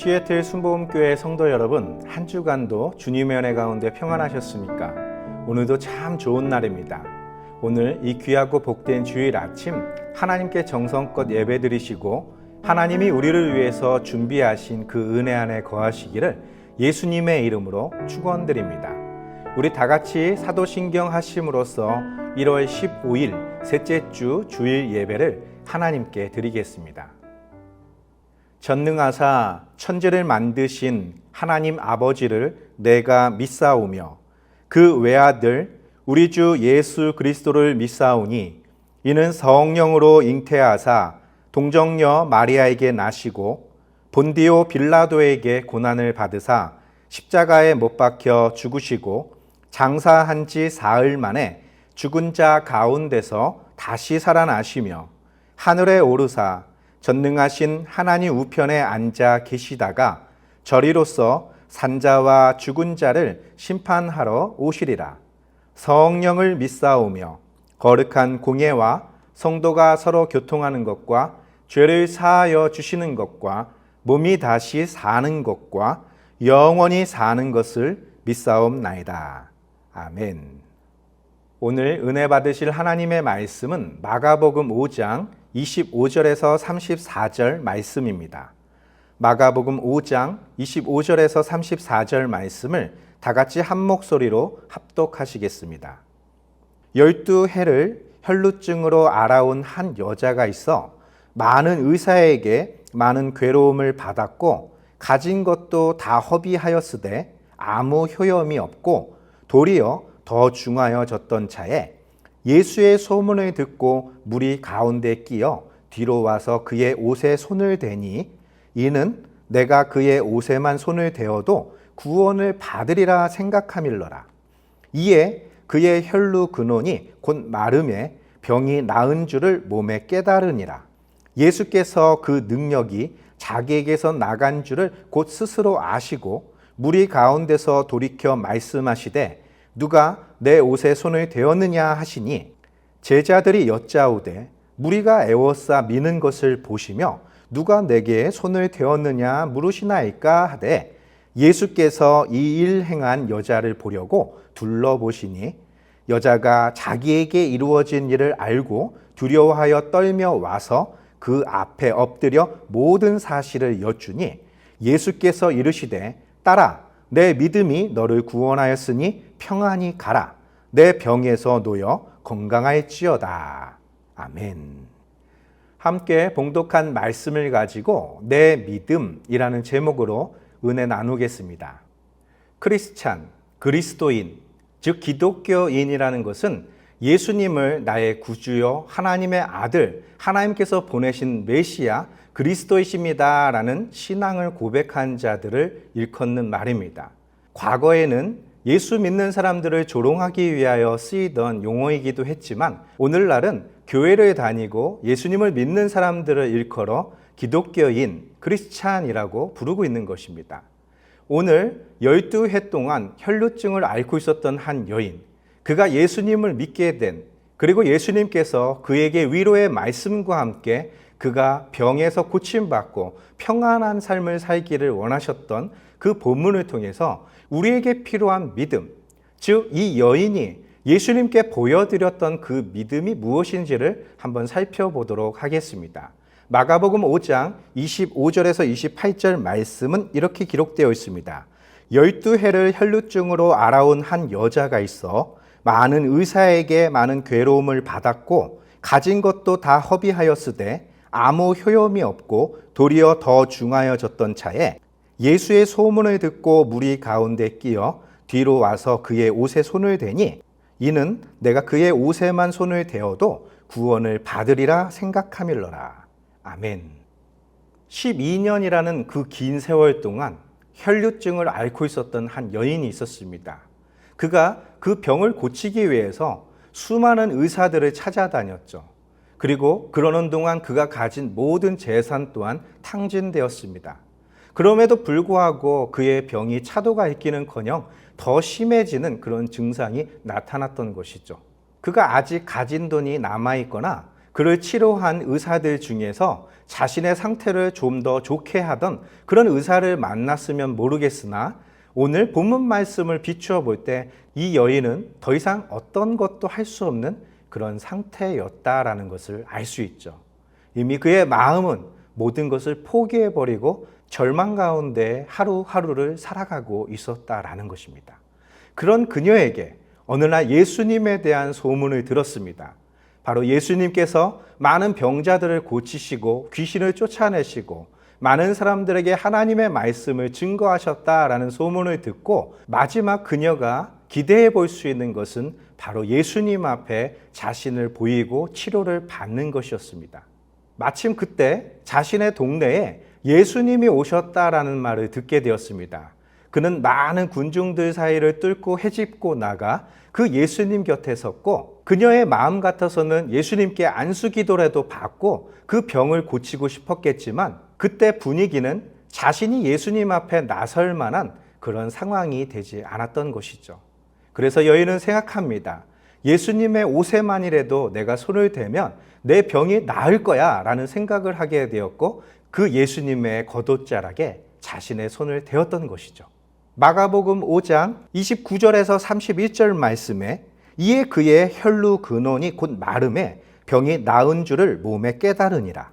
시애틀 순복음교회 성도 여러분, 한 주간도 주님의 은혜 가운데 평안하셨습니까? 오늘도 참 좋은 날입니다. 오늘 이 귀하고 복된 주일 아침 하나님께 정성껏 예배드리시고 하나님이 우리를 위해서 준비하신 그 은혜 안에 거하시기를 예수님의 이름으로 축원드립니다. 우리 다 같이 사도신경 하심으로써 1월 15일 셋째 주 주일 예배를 하나님께 드리겠습니다. 전능하사 천지를 만드신 하나님 아버지를 내가 믿사오며 그 외아들 우리 주 예수 그리스도를 믿사오니 이는 성령으로 잉태하사 동정녀 마리아에게 나시고 본디오 빌라도에게 고난을 받으사 십자가에 못 박혀 죽으시고 장사한 지 사흘 만에 죽은 자 가운데서 다시 살아나시며 하늘에 오르사 전능하신 하나님 우편에 앉아 계시다가 저리로서 산자와 죽은 자를 심판하러 오시리라. 성령을 믿사오며 거룩한 공예와 성도가 서로 교통하는 것과 죄를 사하여 주시는 것과 몸이 다시 사는 것과 영원히 사는 것을 믿사옵나이다. 아멘. 오늘 은혜 받으실 하나님의 말씀은 마가복음 5장 25절에서 34절 말씀입니다. 마가복음 5장 25절에서 34절 말씀을 다 같이 한 목소리로 합독하시겠습니다. 12해를 혈루증으로 앓아온 한 여자가 있어 많은 의사에게 많은 괴로움을 받았고 가진 것도 다 허비하였으되 아무 효염이 없고 도리어 더 중하여졌던 차에 예수의 소문을 듣고 무리 가운데 끼어 뒤로 와서 그의 옷에 손을 대니 이는 내가 그의 옷에만 손을 대어도 구원을 받으리라 생각함일러라. 이에 그의 혈루 근원이 곧 마름에 병이 나은 줄을 몸에 깨달으니라. 예수께서 그 능력이 자기에게서 나간 줄을 곧 스스로 아시고 무리 가운데서 돌이켜 말씀하시되 누가 내 옷에 손을 대었느냐 하시니 제자들이 여짜오되 무리가 애워싸 미는 것을 보시며 누가 내게 손을 대었느냐 물으시나이까 하되 예수께서 이 일 행한 여자를 보려고 둘러보시니 여자가 자기에게 이루어진 일을 알고 두려워하여 떨며 와서 그 앞에 엎드려 모든 사실을 여쭈니 예수께서 이르시되 딸아 내 믿음이 너를 구원하였으니 평안히 가라. 내 병에서 놓여 건강할지어다. 아멘. 함께 봉독한 말씀을 가지고 내 믿음이라는 제목으로 은혜 나누겠습니다. 크리스찬, 그리스도인, 즉 기독교인이라는 것은 예수님을 나의 구주요 하나님의 아들, 하나님께서 보내신 메시아 그리스도이십니다 라는 신앙을 고백한 자들을 일컫는 말입니다. 과거에는 예수 믿는 사람들을 조롱하기 위하여 쓰이던 용어이기도 했지만 오늘날은 교회를 다니고 예수님을 믿는 사람들을 일컬어 기독교인, 크리스찬이라고 부르고 있는 것입니다. 오늘 12해 동안 혈루증을 앓고 있었던 한 여인, 그가 예수님을 믿게 된, 그리고 예수님께서 그에게 위로의 말씀과 함께 그가 병에서 고침받고 평안한 삶을 살기를 원하셨던 그 본문을 통해서 우리에게 필요한 믿음, 즉 이 여인이 예수님께 보여드렸던 그 믿음이 무엇인지를 한번 살펴보도록 하겠습니다. 마가복음 5장 25절에서 28절 말씀은 이렇게 기록되어 있습니다. 12해를 혈루증으로 앓아온 한 여자가 있어 많은 의사에게 많은 괴로움을 받았고 가진 것도 다 허비하였으되 아무 효염이 없고 도리어 더 중하여졌던 차에 예수의 소문을 듣고 무리 가운데 끼어 뒤로 와서 그의 옷에 손을 대니 이는 내가 그의 옷에만 손을 대어도 구원을 받으리라 생각함일러라. 아멘. 12년이라는 그 긴 세월 동안 혈루증을 앓고 있었던 한 여인이 있었습니다. 그가 그 병을 고치기 위해서 수많은 의사들을 찾아다녔죠. 그리고 그러는 동안 그가 가진 모든 재산 또한 탕진되었습니다. 그럼에도 불구하고 그의 병이 차도가 있기는커녕 더 심해지는 그런 증상이 나타났던 것이죠. 그가 아직 가진 돈이 남아있거나 그를 치료한 의사들 중에서 자신의 상태를 좀 더 좋게 하던 그런 의사를 만났으면 모르겠으나 오늘 본문 말씀을 비추어 볼 때 이 여인은 더 이상 어떤 것도 할 수 없는 그런 상태였다라는 것을 알 수 있죠. 이미 그의 마음은 모든 것을 포기해버리고 절망 가운데 하루하루를 살아가고 있었다라는 것입니다. 그런 그녀에게 어느 날 예수님에 대한 소문을 들었습니다. 바로 예수님께서 많은 병자들을 고치시고 귀신을 쫓아내시고 많은 사람들에게 하나님의 말씀을 증거하셨다라는 소문을 듣고 마지막 그녀가 기대해 볼 수 있는 것은 바로 예수님 앞에 자신을 보이고 치료를 받는 것이었습니다. 마침 그때 자신의 동네에 예수님이 오셨다라는 말을 듣게 되었습니다. 그는 많은 군중들 사이를 뚫고 헤집고 나가 그 예수님 곁에 섰고 그녀의 마음 같아서는 예수님께 안수기도라도 받고 그 병을 고치고 싶었겠지만 그때 분위기는 자신이 예수님 앞에 나설 만한 그런 상황이 되지 않았던 것이죠. 그래서 여인은 생각합니다. 예수님의 옷에만이라도 내가 손을 대면 내 병이 나을 거야 라는 생각을 하게 되었고 그 예수님의 겉옷자락에 자신의 손을 대었던 것이죠. 마가복음 5장 29절에서 31절 말씀에 이에 그의 혈루 근원이 곧 마름에 병이 나은 줄을 몸에 깨달으니라.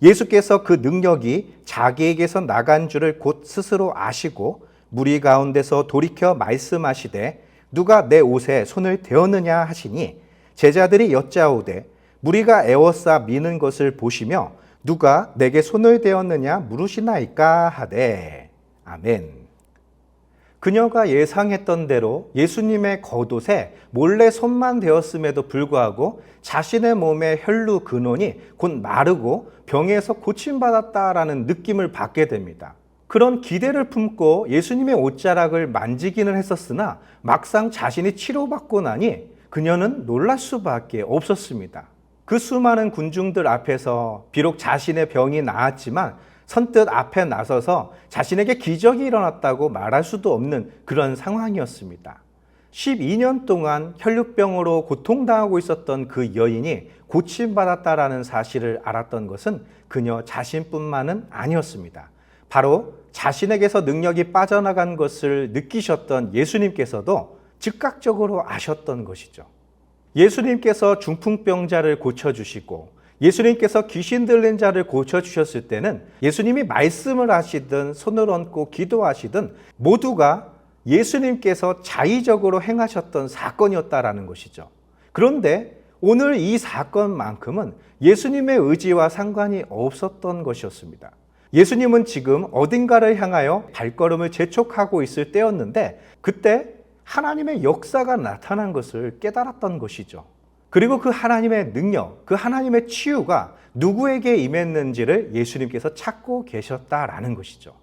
예수께서 그 능력이 자기에게서 나간 줄을 곧 스스로 아시고 무리 가운데서 돌이켜 말씀하시되 누가 내 옷에 손을 대었느냐 하시니 제자들이 여짜오되 무리가 에워싸 미는 것을 보시며 누가 내게 손을 대었느냐 물으시나이까 하되 아멘. 그녀가 예상했던 대로 예수님의 겉옷에 몰래 손만 대었음에도 불구하고 자신의 몸의 혈루 근원이 곧 마르고 병에서 고침받았다라는 느낌을 받게 됩니다. 그런 기대를 품고 예수님의 옷자락을 만지기는 했었으나 막상 자신이 치료받고 나니 그녀는 놀랄 수밖에 없었습니다. 그 수많은 군중들 앞에서 비록 자신의 병이 나았지만 선뜻 앞에 나서서 자신에게 기적이 일어났다고 말할 수도 없는 그런 상황이었습니다. 12년 동안 혈루병으로 고통당하고 있었던 그 여인이 고침받았다라는 사실을 알았던 것은 그녀 자신뿐만은 아니었습니다. 바로 자신에게서 능력이 빠져나간 것을 느끼셨던 예수님께서도 즉각적으로 아셨던 것이죠. 예수님께서 중풍병자를 고쳐주시고 예수님께서 귀신 들린 자를 고쳐주셨을 때는 예수님이 말씀을 하시든 손을 얹고 기도하시든 모두가 예수님께서 자의적으로 행하셨던 사건이었다라는 것이죠. 그런데 오늘 이 사건만큼은 예수님의 의지와 상관이 없었던 것이었습니다. 예수님은 지금 어딘가를 향하여 발걸음을 재촉하고 있을 때였는데 그때 하나님의 역사가 나타난 것을 깨달았던 것이죠. 그리고 그 하나님의 능력, 그 하나님의 치유가 누구에게 임했는지를 예수님께서 찾고 계셨다라는 것이죠.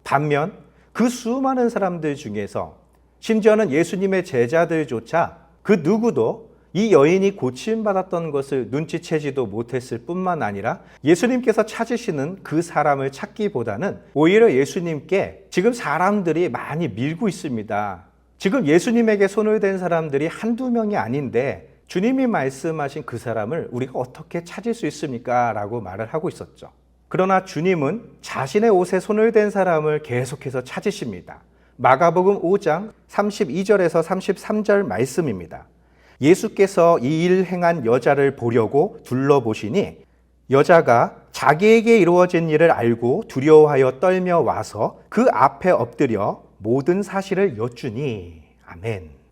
반면 그 수많은 사람들 중에서 심지어는 예수님의 제자들조차 그 누구도 이 여인이 고침받았던 것을 눈치채지도 못했을 뿐만 아니라 예수님께서 찾으시는 그 사람을 찾기보다는 오히려 예수님께 지금 사람들이 많이 밀고 있습니다. 지금 예수님에게 손을 댄 사람들이 한두 명이 아닌데 주님이 말씀하신 그 사람을 우리가 어떻게 찾을 수 있습니까? 라고 말을 하고 있었죠. 그러나 주님은 자신의 옷에 손을 댄 사람을 계속해서 찾으십니다. 마가복음 5장 32절에서 33절 말씀입니다. 예수께서 이 일 행한 여자를 보려고 둘러보시니 여자가 자기에게 이루어진 일을 알고 두려워하여 떨며 와서 그 앞에 엎드려 모든 사실을 여쭈니 아멘.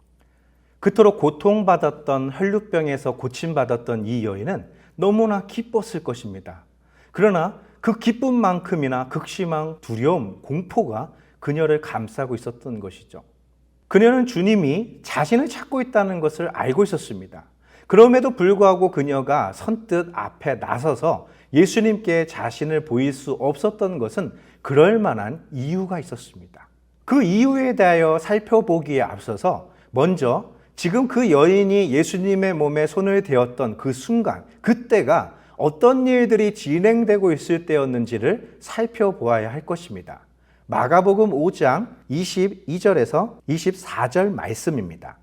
그토록 고통받았던 혈루병에서 고침받았던 이 여인은 너무나 기뻤을 것입니다. 그러나 그 기쁨만큼이나 극심한 두려움, 공포가 그녀를 감싸고 있었던 것이죠. 그녀는 주님이 자신을 찾고 있다는 것을 알고 있었습니다. 그럼에도 불구하고 그녀가 선뜻 앞에 나서서 예수님께 자신을 보일 수 없었던 것은 그럴 만한 이유가 있었습니다. 그 이유에 대하여 살펴보기에 앞서서 먼저 지금 그 여인이 예수님의 몸에 손을 대었던 그 순간, 그때가 어떤 일들이 진행되고 있을 때였는지를 살펴보아야 할 것입니다. 마가복음 5장 22절에서 24절 말씀입니다.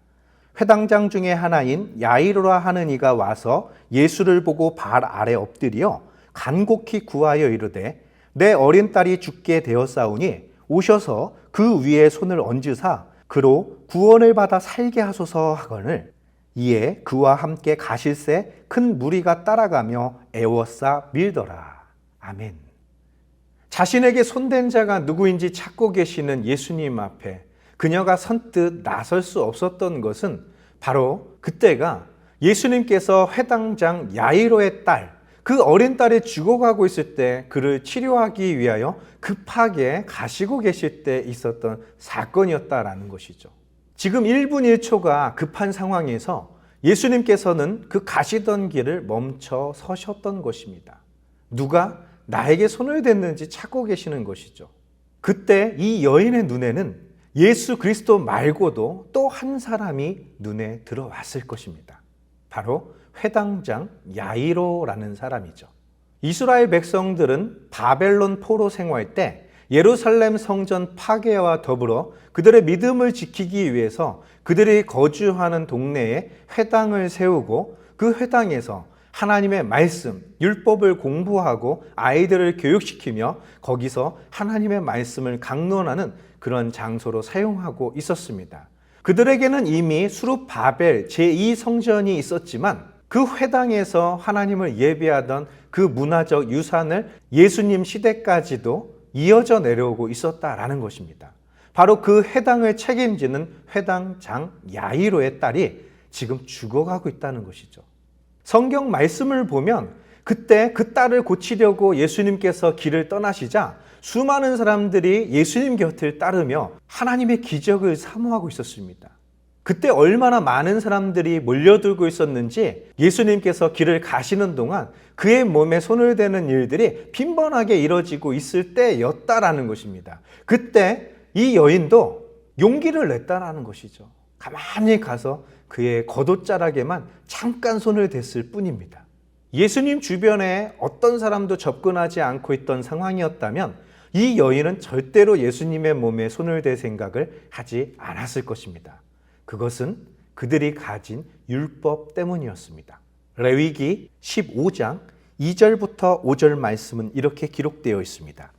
회당장 중에 하나인 야이로라 하는 이가 와서 예수를 보고 발 아래 엎드려 간곡히 구하여 이르되 내 어린 딸이 죽게 되었사오니 오셔서 그 위에 손을 얹으사 그로 구원을 받아 살게 하소서 하거늘 이에 그와 함께 가실새 큰 무리가 따라가며 애워싸 밀더라. 아멘. 자신에게 손댄 자가 누구인지 찾고 계시는 예수님 앞에 그녀가 선뜻 나설 수 없었던 것은 바로 그때가 예수님께서 회당장 야이로의 딸, 그 어린 딸이 죽어가고 있을 때 그를 치료하기 위하여 급하게 가시고 계실 때 있었던 사건이었다라는 것이죠. 지금 1분 1초가 급한 상황에서 예수님께서는 그 가시던 길을 멈춰 서셨던 것입니다. 누가 나에게 손을 댔는지 찾고 계시는 것이죠. 그때 이 여인의 눈에는 예수 그리스도 말고도 또 한 사람이 눈에 들어왔을 것입니다. 바로 회당장 야이로라는 사람이죠. 이스라엘 백성들은 바벨론 포로 생활 때 예루살렘 성전 파괴와 더불어 그들의 믿음을 지키기 위해서 그들이 거주하는 동네에 회당을 세우고 그 회당에서 하나님의 말씀, 율법을 공부하고 아이들을 교육시키며 거기서 하나님의 말씀을 강론하는 그런 장소로 사용하고 있었습니다. 그들에게는 이미 수룹 바벨 제2성전이 있었지만 그 회당에서 하나님을 예배하던 그 문화적 유산을 예수님 시대까지도 이어져 내려오고 있었다라는 것입니다. 바로 그 회당을 책임지는 회당장 야이로의 딸이 지금 죽어가고 있다는 것이죠. 성경 말씀을 보면 그때 그 딸을 고치려고 예수님께서 길을 떠나시자 수많은 사람들이 예수님 곁을 따르며 하나님의 기적을 사모하고 있었습니다. 그때 얼마나 많은 사람들이 몰려들고 있었는지 예수님께서 길을 가시는 동안 그의 몸에 손을 대는 일들이 빈번하게 이뤄지고 있을 때였다라는 것입니다. 그때 이 여인도 용기를 냈다라는 것이죠. 가만히 가서 그의 겉옷자락에만 잠깐 손을 댔을 뿐입니다. 예수님 주변에 어떤 사람도 접근하지 않고 있던 상황이었다면 이 여인은 절대로 예수님의 몸에 손을 댈 생각을 하지 않았을 것입니다. 그것은 그들이 가진 율법 때문이었습니다. 레위기 15장 2절부터 5절 말씀은 이렇게 기록되어 있습니다.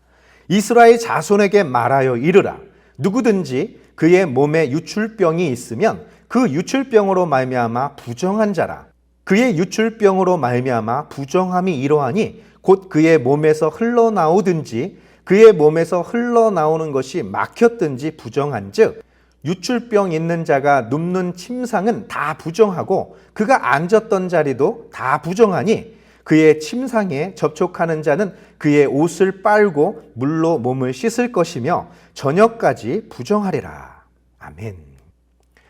이스라엘 자손에게 말하여 이르라. 누구든지 그의 몸에 유출병이 있으면 그 유출병으로 말미암아 부정한 자라. 그의 유출병으로 말미암아 부정함이 이러하니 곧 그의 몸에서 흘러나오든지 그의 몸에서 흘러나오는 것이 막혔든지 부정한즉 유출병 있는 자가 눕는 침상은 다 부정하고 그가 앉았던 자리도 다 부정하니 그의 침상에 접촉하는 자는 그의 옷을 빨고 물로 몸을 씻을 것이며 저녁까지 부정하리라. 아멘.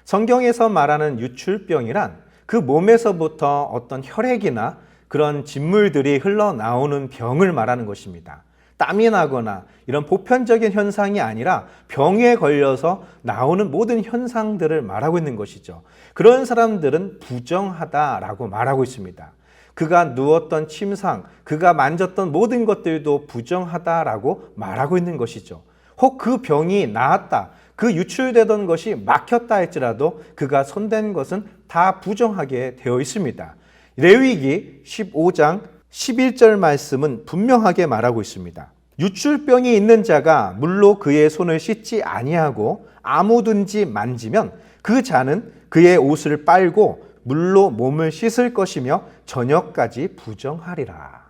성경에서 말하는 유출병이란 그 몸에서부터 어떤 혈액이나 그런 진물들이 흘러나오는 병을 말하는 것입니다. 땀이 나거나 이런 보편적인 현상이 아니라 병에 걸려서 나오는 모든 현상들을 말하고 있는 것이죠. 그런 사람들은 부정하다라고 말하고 있습니다. 그가 누웠던 침상, 그가 만졌던 모든 것들도 부정하다라고 말하고 있는 것이죠. 혹 그 병이 나았다, 그 유출되던 것이 막혔다 할지라도 그가 손댄 것은 다 부정하게 되어 있습니다. 레위기 15장 11절 말씀은 분명하게 말하고 있습니다. 유출병이 있는 자가 물로 그의 손을 씻지 아니하고 아무든지 만지면 그 자는 그의 옷을 빨고 물로 몸을 씻을 것이며 저녁까지 부정하리라.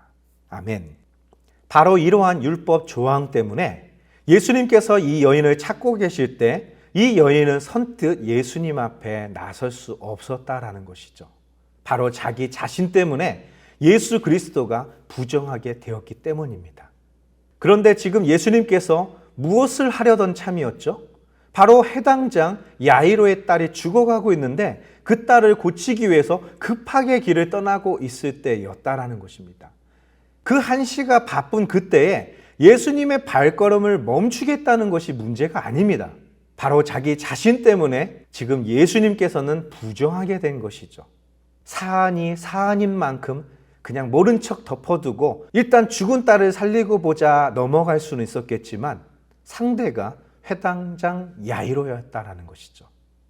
아멘. 바로 이러한 율법 조항 때문에 예수님께서 이 여인을 찾고 계실 때 이 여인은 선뜻 예수님 앞에 나설 수 없었다라는 것이죠. 바로 자기 자신 때문에 예수 그리스도가 부정하게 되었기 때문입니다. 그런데 지금 예수님께서 무엇을 하려던 참이었죠? 바로 해당장 야이로의 딸이 죽어가고 있는데 그 딸을 고치기 위해서 급하게 길을 떠나고 있을 때였다라는 것입니다. 그 한시가 바쁜 그때에 예수님의 발걸음을 멈추겠다는 것이 문제가 아닙니다. 바로 자기 자신 때문에 지금 예수님께서는 부정하게 된 것이죠. 사안이 사안인 만큼 그냥 모른 척 덮어두고 일단 죽은 딸을 살리고 보자 넘어갈 수는 있었겠지만 상대가 회당장 야이로였다라는 것이죠.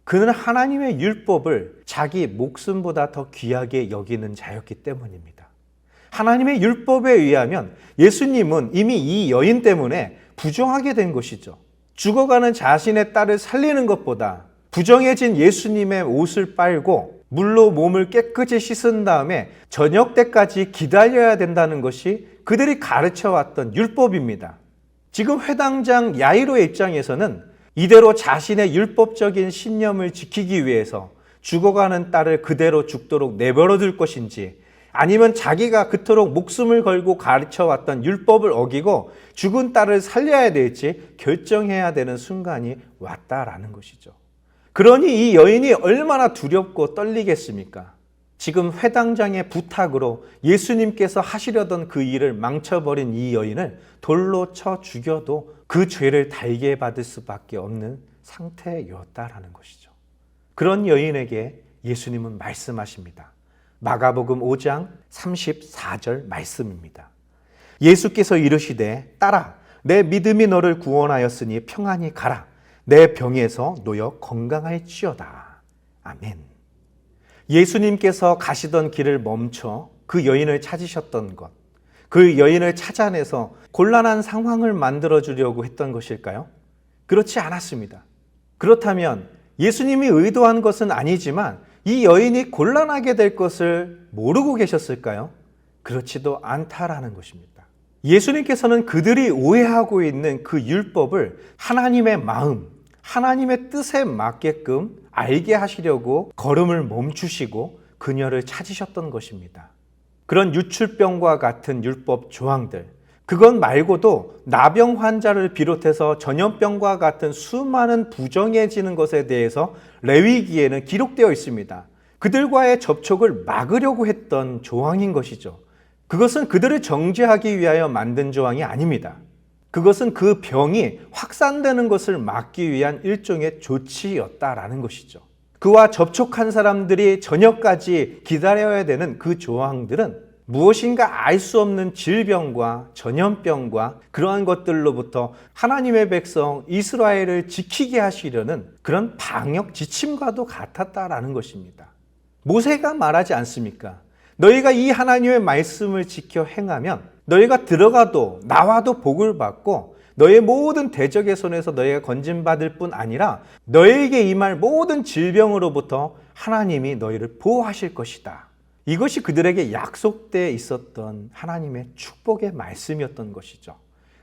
그는 하나님의 율법을 자기 목숨보다 더 귀하게 여기는 자였기 때문입니다. 하나님의 율법에 의하면 예수님은 이미 이 여인 때문에 부정하게 된 것이죠. 죽어가는 자신의 딸을 살리는 것보다 부정해진 예수님의 옷을 빨고 물로 몸을 깨끗이 씻은 다음에 저녁 때까지 기다려야 된다는 것이 그들이 가르쳐왔던 율법입니다. 지금 회당장 야이로의 입장에서는 이대로 자신의 율법적인 신념을 지키기 위해서 죽어가는 딸을 그대로 죽도록 내버려둘 것인지, 아니면 자기가 그토록 목숨을 걸고 가르쳐왔던 율법을 어기고 죽은 딸을 살려야 될지 결정해야 되는 순간이 왔다라는 것이죠. 그러니 이 여인이 얼마나 두렵고 떨리겠습니까? 지금 회당장의 부탁으로 예수님께서 하시려던 그 일을 망쳐버린 이 여인을 돌로 쳐 죽여도 그 죄를 달게 받을 수밖에 없는 상태였다라는 것이죠. 그런 여인에게 예수님은 말씀하십니다. 마가복음 5장 34절 말씀입니다. 예수께서 이르시되 딸아, 내 믿음이 너를 구원하였으니 평안히 가라. 내 병에서 놓여 건강할지어다. 아멘. 예수님께서 가시던 길을 멈춰 그 여인을 찾으셨던 것, 그 여인을 찾아내서 곤란한 상황을 만들어주려고 했던 것일까요? 그렇지 않았습니다. 그렇다면 예수님이 의도한 것은 아니지만 이 여인이 곤란하게 될 것을 모르고 계셨을까요? 그렇지도 않다라는 것입니다. 예수님께서는 그들이 오해하고 있는 그 율법을 하나님의 마음, 하나님의 뜻에 맞게끔 알게 하시려고 걸음을 멈추시고 그녀를 찾으셨던 것입니다. 그런 유출병과 같은 율법 조항들, 그것 말고도 나병 환자를 비롯해서 전염병과 같은 수많은 부정해지는 것에 대해서 레위기에는 기록되어 있습니다. 그들과의 접촉을 막으려고 했던 조항인 것이죠. 그것은 그들을 정죄하기 위하여 만든 조항이 아닙니다. 그것은 그 병이 확산되는 것을 막기 위한 일종의 조치였다라는 것이죠. 그와 접촉한 사람들이 저녁까지 기다려야 되는 그 조항들은 무엇인가 알 수 없는 질병과 전염병과 그러한 것들로부터 하나님의 백성 이스라엘을 지키게 하시려는 그런 방역 지침과도 같았다라는 것입니다. 모세가 말하지 않습니까? 너희가 이 하나님의 말씀을 지켜 행하면 너희가 들어가도 나와도 복을 받고 너의 모든 대적의 손에서 너희가 건진받을 뿐 아니라 너희에게 임할 모든 질병으로부터 하나님이 너희를 보호하실 것이다. 이것이 그들에게 약속되어 있었던 하나님의 축복의 말씀이었던 것이죠.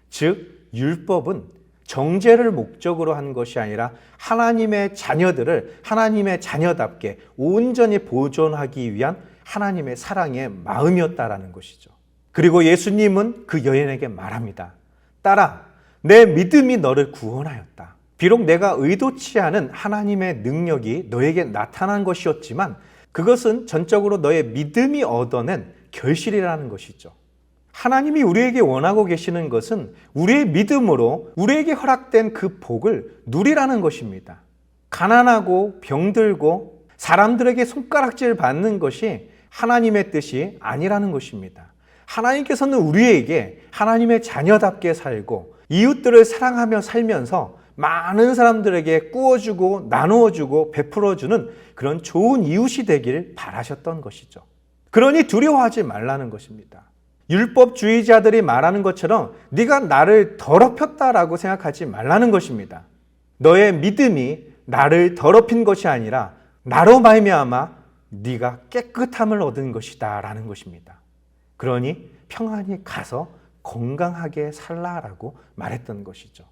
즉 율법은 정죄를 목적으로 한 것이 아니라 하나님의 자녀들을 하나님의 자녀답게 온전히 보존하기 위한 하나님의 사랑의 마음이었다라는 것이죠. 그리고 예수님은 그 여인에게 말합니다. 딸아, 내 믿음이 너를 구원하였다. 비록 내가 의도치 않은 하나님의 능력이 너에게 나타난 것이었지만 그것은 전적으로 너의 믿음이 얻어낸 결실이라는 것이죠. 하나님이 우리에게 원하고 계시는 것은 우리의 믿음으로 우리에게 허락된 그 복을 누리라는 것입니다. 가난하고 병들고 사람들에게 손가락질 받는 것이 하나님의 뜻이 아니라는 것입니다. 하나님께서는 우리에게 하나님의 자녀답게 살고 이웃들을 사랑하며 살면서 많은 사람들에게 꾸어주고 나누어주고 베풀어주는 그런 좋은 이웃이 되길 바라셨던 것이죠. 그러니 두려워하지 말라는 것입니다. 율법주의자들이 말하는 것처럼 네가 나를 더럽혔다라고 생각하지 말라는 것입니다. 너의 믿음이 나를 더럽힌 것이 아니라 나로 말미암아 네가 깨끗함을 얻은 것이다 라는 것입니다. 그러니 평안히 가서 건강하게 살라라고 말했던 것이죠.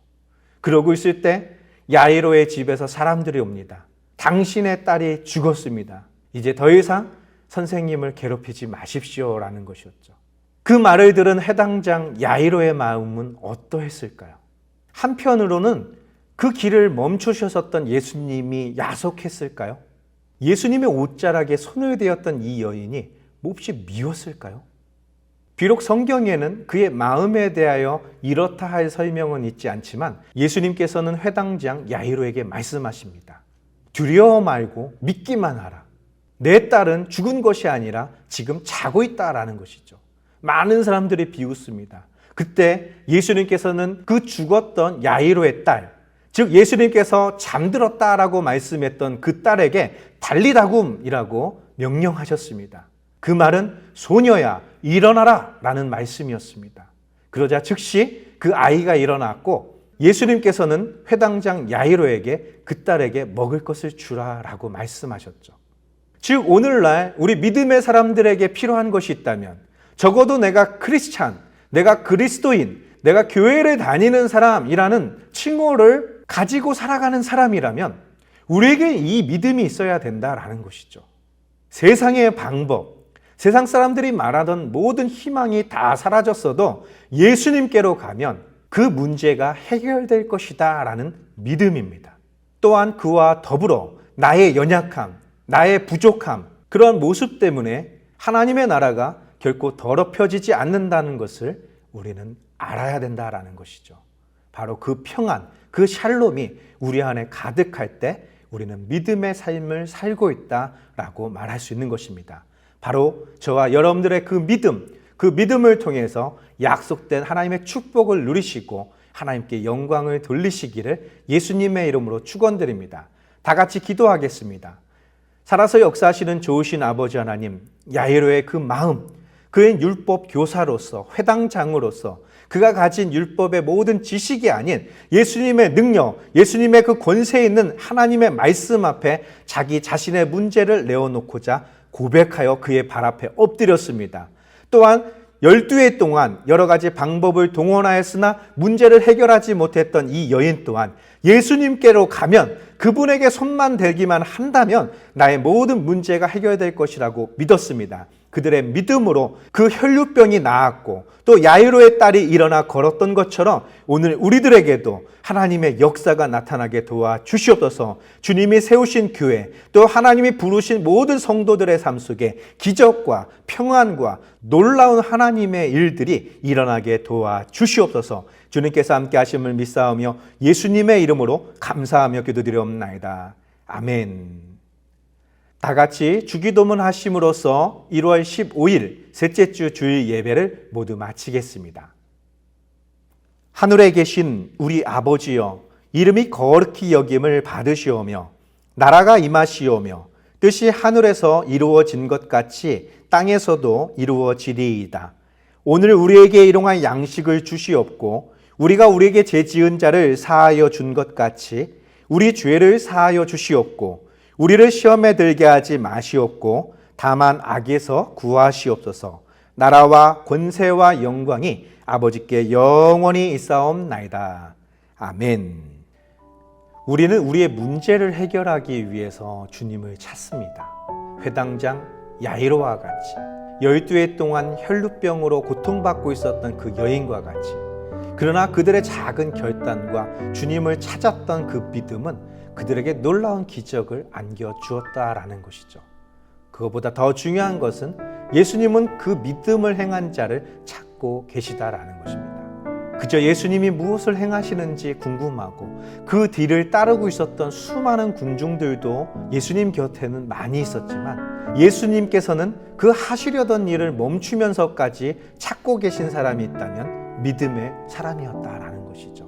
그러고 있을 때 야이로의 집에서 사람들이 옵니다. 당신의 딸이 죽었습니다. 이제 더 이상 선생님을 괴롭히지 마십시오라는 것이었죠. 그 말을 들은 해당장 야이로의 마음은 어떠했을까요? 한편으로는 그 길을 멈추셨던 예수님이 야속했을까요? 예수님의 옷자락에 손을 대었던 이 여인이 몹시 미웠을까요? 비록 성경에는 그의 마음에 대하여 이렇다 할 설명은 있지 않지만 예수님께서는 회당장 야이로에게 말씀하십니다. 두려워 말고 믿기만 하라. 내 딸은 죽은 것이 아니라 지금 자고 있다라는 것이죠. 많은 사람들이 비웃습니다. 그때 예수님께서는 그 죽었던 야이로의 딸, 즉 예수님께서 잠들었다라고 말씀했던 그 딸에게 달리다굼이라고 명령하셨습니다. 그 말은 소녀야 일어나라 라는 말씀이었습니다. 그러자 즉시 그 아이가 일어났고 예수님께서는 회당장 야이로에게 그 딸에게 먹을 것을 주라라고 말씀하셨죠. 즉 오늘날 우리 믿음의 사람들에게 필요한 것이 있다면 적어도 내가 크리스찬, 내가 그리스도인, 내가 교회를 다니는 사람이라는 칭호를 가지고 살아가는 사람이라면 우리에게 이 믿음이 있어야 된다라는 것이죠. 세상의 방법, 세상 사람들이 말하던 모든 희망이 다 사라졌어도 예수님께로 가면 그 문제가 해결될 것이다 라는 믿음입니다. 또한 그와 더불어 나의 연약함, 나의 부족함, 그런 모습 때문에 하나님의 나라가 결코 더럽혀지지 않는다는 것을 우리는 알아야 된다라는 것이죠. 바로 그 평안, 그 샬롬이 우리 안에 가득할 때 우리는 믿음의 삶을 살고 있다라고 말할 수 있는 것입니다. 바로 저와 여러분들의 그 믿음을 통해서 약속된 하나님의 축복을 누리시고 하나님께 영광을 돌리시기를 예수님의 이름으로 축원드립니다. 다 같이 기도하겠습니다. 살아서 역사하시는 좋으신 아버지 하나님, 야이로의 그 마음, 그의 율법 교사로서, 회당장으로서 그가 가진 율법의 모든 지식이 아닌 예수님의 능력, 예수님의 그 권세 있는 하나님의 말씀 앞에 자기 자신의 문제를 내어놓고자 고백하여 그의 발 앞에 엎드렸습니다. 또한 12해 동안 여러 가지 방법을 동원하였으나 문제를 해결하지 못했던 이 여인 또한 예수님께로 가면 그분에게 손만 대기만 한다면 나의 모든 문제가 해결될 것이라고 믿었습니다. 그들의 믿음으로 그 혈루병이 나았고 또 야이로의 딸이 일어나 걸었던 것처럼 오늘 우리들에게도 하나님의 역사가 나타나게 도와주시옵소서. 주님이 세우신 교회 또 하나님이 부르신 모든 성도들의 삶 속에 기적과 평안과 놀라운 하나님의 일들이 일어나게 도와주시옵소서. 주님께서 함께 하심을 믿사오며 예수님의 이름으로 감사하며 기도드리옵나이다. 아멘. 다 같이 주기도문 하심으로써 1월 15일 셋째 주 주일 예배를 모두 마치겠습니다. 하늘에 계신 우리 아버지여, 이름이 거룩히 여김을 받으시오며 나라가 임하시오며 뜻이 하늘에서 이루어진 것 같이 땅에서도 이루어지리이다. 오늘 우리에게 일용할 양식을 주시옵고 우리가 우리에게 죄지은 자를 사하여 준 것 같이 우리 죄를 사하여 주시옵고 우리를 시험에 들게 하지 마시옵고 다만 악에서 구하시옵소서. 나라와 권세와 영광이 아버지께 영원히 있사옵나이다. 아멘. 우리는 우리의 문제를 해결하기 위해서 주님을 찾습니다. 회당장 야이로와 같이 12해 동안 혈루병으로 고통받고 있었던 그 여인과 같이, 그러나 그들의 작은 결단과 주님을 찾았던 그 믿음은 그들에게 놀라운 기적을 안겨주었다라는 것이죠. 그것보다 더 중요한 것은 예수님은 그 믿음을 행한 자를 찾고 계시다라는 것입니다. 그저 예수님이 무엇을 행하시는지 궁금하고 그 뒤를 따르고 있었던 수많은 군중들도 예수님 곁에는 많이 있었지만 예수님께서는 그 하시려던 일을 멈추면서까지 찾고 계신 사람이 있다면 믿음의 사람이었다라는 것이죠.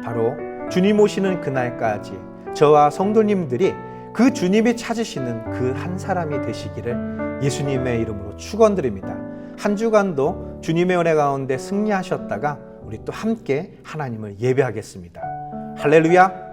바로 주님 오시는 그날까지 저와 성도님들이 그 주님이 찾으시는 그 한 사람이 되시기를 예수님의 이름으로 축원드립니다. 한 주간도 주님의 은혜 가운데 승리하셨다가 우리 또 함께 하나님을 예배하겠습니다. 할렐루야.